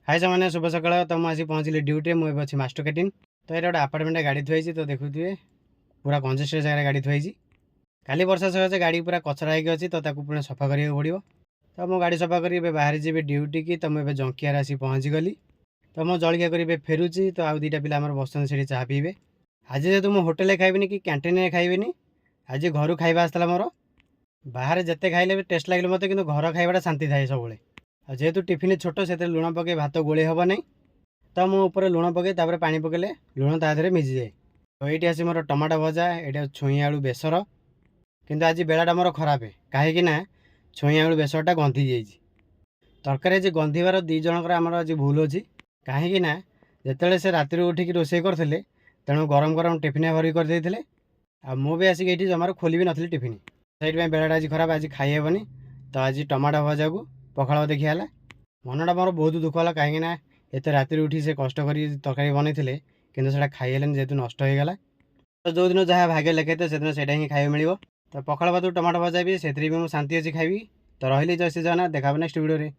हाय सामान्य शुभ सकाळ। तो मुझे पहुँचली ड्यूटी मुझे अच्छी मास्टर कैंटीन। तो ये गोटे आपार्टमेंट गाड़ी थी तो देखुए पूरा कंजेस्टेड जगह गाड़ी थी। काली वर्षा सकाशे गाड़ी पूरा कचरा होगी अच्छी तो पुणी सफा करा पड़ो। तो मो गाड़ी सफा कर बाहर जी ड्यूटी की तो मुझे जंकियार आसी पहुँची गली। तो मो जलिया कर फेरुची तो आउ दुटा पिला बसते से चाह पीबे। आज जेहतु मुझे होटेल खाइबी कि कैंटीन खाइबी आज घर खाଇବା आसला मोर बाहर जिते खाइले भी टेस्ट लगे मत कि घर खाइबाटा शांति थाए सब। जेहेतु टिफिन छोट से लुण पकई भात गोले हम नहीं तो मुझे लुण पकई पानी पकेले लुण तादेह मिजी जाए। तो ये आसी मोर टमाटो भजा ये छुई आलू बेसर किंतु आज बेलाटा मोर खराब कहीं छुई आलू बेसरटा गंधी जाइए। तरकारी आज गंधीबार दी जनकर आमर आज भूल अच्छी कहीं जिते से राति उठिक रोषे करते तेणु गरम गरम टिफिन भरी करदे भी आसिक ये जमार खोली भी नी टिफिन से बेलाटा आज खराब आज खाइबनी। तो आज टमाटो भजा को पखाड़ देखिए मनटा मोर बहुत दुख है कहीं एत राति उठी से कष्ट कर तरकारी बनई कि खाइले जेहतु नष्ट हो गला। तो जो दिन जहाँ भाग्य लिखे से दिन से ही खाइबा मिल। तो पखाड़ भात टमाटो भजा भी से शांति अच्छी खाइबी। तो रही जय श्री जगन्नाथ। देखा नेक्स्ट वीडियो रे।